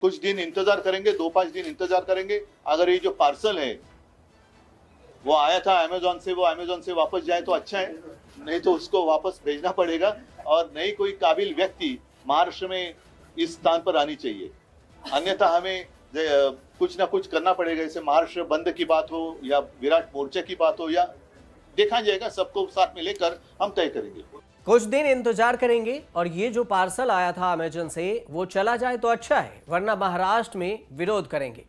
कुछ दिन इंतजार करेंगे, 2-5 दिन इंतजार करेंगे। अगर ये जो पार्सल है वो आया था अमेज़न से, वो अमेज़न से वापस जाए तो अच्छा है, नहीं तो उसको वापस भेजना पड़ेगा और नई कोई काबिल व्यक्ति महाराष्ट्र में इस स्थान पर आनी चाहिए। अन्यथा हमें कुछ ना कुछ करना पड़ेगा। जैसे महाराष्ट्र बंद की बात हो या विराट मोर्चे की बात हो, या देखा जाएगा, सबको साथ में लेकर हम तय करेंगे। कुछ दिन इंतजार करेंगे और ये जो पार्सल आया था अमेज़न से वो चला जाए तो अच्छा है, वरना महाराष्ट्र में विरोध करेंगे।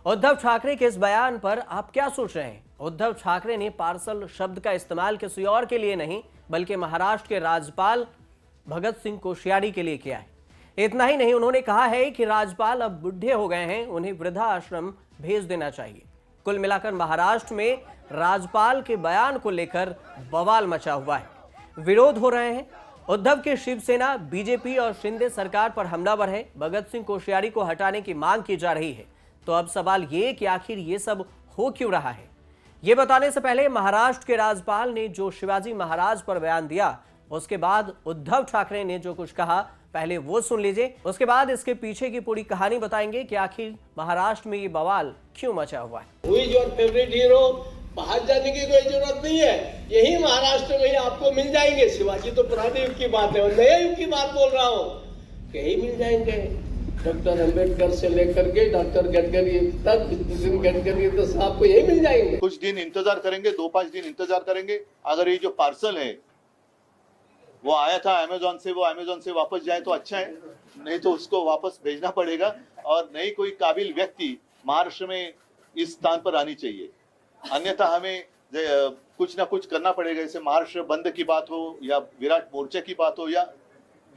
उद्धव ठाकरे के इस बयान पर आप क्या सोच रहे हैं? उद्धव ठाकरे ने पार्सल शब्द का इस्तेमाल किसी और के लिए नहीं बल्कि महाराष्ट्र के राज्यपाल भगत सिंह कोश्यारी के लिए किया है। इतना ही नहीं, उन्होंने कहा है कि राज्यपाल अब बुढ़े हो गए हैं, उन्हें वृद्धा आश्रम भेज देना चाहिए। कुल मिलाकर महाराष्ट्र में राज्यपाल के बयान को लेकर बवाल मचा हुआ है, विरोध हो रहे हैं। उद्धव की शिवसेना, बीजेपी और शिंदे सरकार पर हमलावर है। भगत सिंह कोश्यारी को हटाने की मांग की जा रही है। तो अब सवाल ये कि आखिर ये सब हो क्यों रहा है? ये बताने से पहले महाराष्ट्र के राज्यपाल ने जो शिवाजी महाराज पर बयान दिया, उसके बाद उद्धव ठाकरे ने जो कुछ कहा, पहले वो सुन लीजिए। उसके बाद इसके पीछे की पूरी कहानी बताएंगे कि आखिर महाराष्ट्र में ये बवाल क्यों मचा हुआ है। हुई जो फेवरेट हीरो, बाहर जाने की कोई जरूरत नहीं है, यही महाराष्ट्र में ही आपको मिल जाएंगे। शिवाजी तो पुराने युग की बात है और नए युग की बात बोल रहा हूँ, यही मिल जाएंगे। डॉक्टर अम्बेडकर से लेकर के डॉक्टर गडकरी तक, नितिन गडकरी तो साहब को यही मिल जाएंगे। कुछ दिन इंतजार करेंगे, 2-5 दिन इंतजार करेंगे। अगर ये जो पार्सल है वो आया था अमेज़न से, वो अमेज़न से वापस जाए तो अच्छा है, नहीं तो उसको वापस भेजना पड़ेगा और नई कोई काबिल व्यक्ति महाराष्ट्र में इस स्थान पर आनी चाहिए। अन्यथा हमें कुछ ना कुछ करना पड़ेगा। जैसे महाराष्ट्र बंद की बात हो या विराट मोर्चे की बात हो, या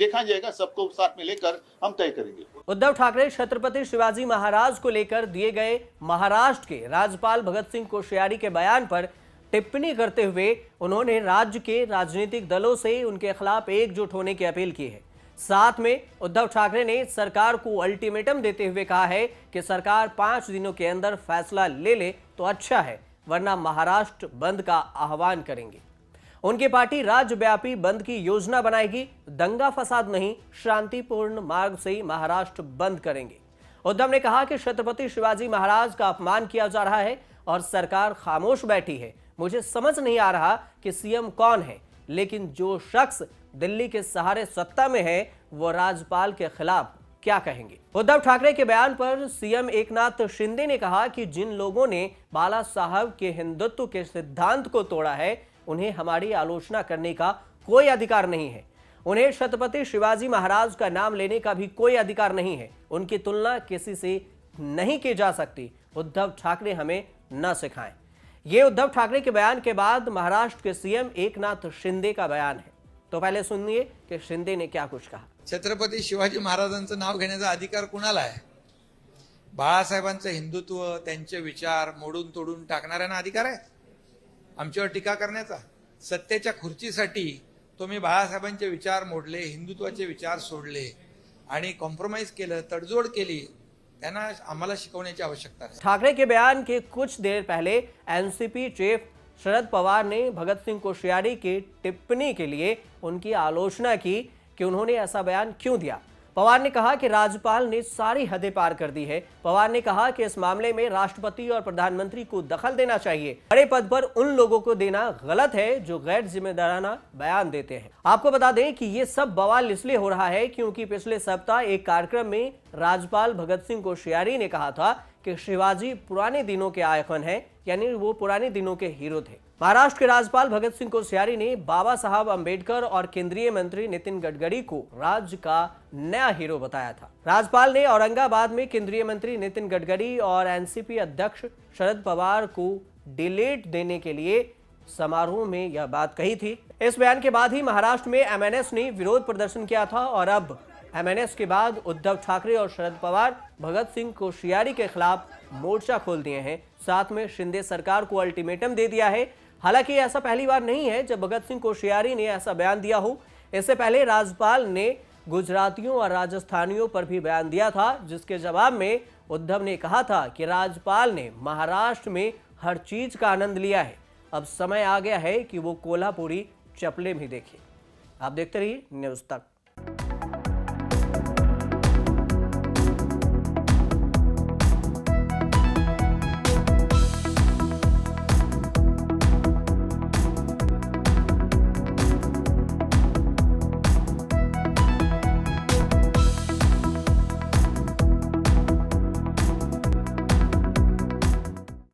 देखा जाएगा, सबको साथ में लेकर हम तय करेंगे। उद्धव ठाकरे छत्रपति शिवाजी महाराज को लेकर दिए गए महाराष्ट्र के राज्यपाल भगत सिंह कोश्यारी के बयान पर टिप्पणी करते हुए उन्होंने राज्य के राजनीतिक दलों से उनके खिलाफ एकजुट होने की अपील की है। साथ में उद्धव ठाकरे ने सरकार को अल्टीमेटम देते हुए कहा है कि सरकार 5 दिनों के अंदर फैसला ले ले तो अच्छा है, वरना महाराष्ट्र बंद का आह्वान करेंगे। उनकी पार्टी राज्यव्यापी बंद की योजना बनाएगी। दंगा फसाद नहीं, शांतिपूर्ण मार्ग से महाराष्ट्र बंद करेंगे। उद्धव ने कहा कि छत्रपति शिवाजी महाराज का अपमान किया जा रहा है और सरकार खामोश बैठी है। मुझे समझ नहीं आ रहा कि सीएम कौन है, लेकिन जो शख्स दिल्ली के सहारे सत्ता में है वो राज्यपाल के खिलाफ क्या कहेंगे। उद्धव ठाकरे के बयान पर सीएम एकनाथ शिंदे ने कहा कि जिन लोगों ने बाला साहब के हिंदुत्व के सिद्धांत को तोड़ा है, उन्हें हमारी आलोचना करने का कोई अधिकार नहीं है। उन्हें छत्रपति शिवाजी महाराज का नाम लेने का भी कोई अधिकार नहीं है। उनकी तुलना किसी से नहीं की जा सकती। उद्धव ठाकरे हमें न सिखाएं। ये उद्धव ठाकरे के बयान के बाद महाराष्ट्र के सीएम एकनाथ शिंदे का बयान है। तो पहले सुनिए कि शिंदे ने क्या कुछ कहा। छत्रपती शिवाजी महाराजांचं नाव घेण्याचा अधिकार कुणाला आहे? बाळासाहेबांचं हिंदुत्व, त्यांचे विचार मोडून तोडून टाकणाऱ्यांना अधिकार आहे आमच्यावर टीका करण्याचा? सत्तेच्या खुर्चीसाठी तुम्ही बाळासाहेबांचे विचार मोडले, हिंदुत्वाचे विचार सोडले आणि कॉम्प्रोमाइज केलं, तडजोड केली, त्यांना आम्हाला शिकवण्याची आवश्यकता आहे। ठाकरे के बयान के कुछ देर पहले एनसीपी चीफ शरद पवार ने भगत सिंह कोश्यारी की टिप्पणी के लिए उनकी आलोचना की कि उन्होंने ऐसा बयान क्यों दिया। पवार ने कहा कि राज्यपाल ने सारी हदें पार कर दी है। पवार ने कहा कि इस मामले में राष्ट्रपति और प्रधानमंत्री को दखल देना चाहिए। बड़े पद पर उन लोगों को देना गलत है जो गैर जिम्मेदाराना बयान देते हैं। आपको बता दें कि ये सब बवाल इसलिए हो रहा है क्योंकि पिछले सप्ताह एक कार्यक्रम में राज्यपाल भगत सिंह कोश्यारी ने कहा था कि शिवाजी पुराने दिनों के आइकन हैं, यानी वो पुराने दिनों के हीरो थे। महाराष्ट्र के राज्यपाल भगत सिंह कोश्यारी ने बाबा साहब अंबेडकर और केंद्रीय मंत्री नितिन गडकरी को राज्य का नया हीरो बताया था। राज्यपाल ने औरंगाबाद में केंद्रीय मंत्री नितिन गडकरी और एनसीपी अध्यक्ष शरद पवार को डिलीट देने के लिए समारोह में यह बात कही थी। इस बयान के बाद ही महाराष्ट्र में एमएनएस ने विरोध प्रदर्शन किया था और अब एमएनएस के बाद उद्धव ठाकरे और शरद पवार भगत सिंह कोश्यारी के खिलाफ मोर्चा खोल दिए हैं। साथ में शिंदे सरकार को अल्टीमेटम दे दिया है। हालांकि ऐसा पहली बार नहीं है जब भगत सिंह कोश्यारी ने ऐसा बयान दिया हो। इससे पहले राज्यपाल ने गुजरातियों और राजस्थानियों पर भी बयान दिया था, जिसके जवाब में उद्धव ने कहा था कि राज्यपाल ने महाराष्ट्र में हर चीज का आनंद लिया है, अब समय आ गया है कि वो कोल्हापुरी चपले भी देखें। आप देखते रहिए न्यूज़ तक।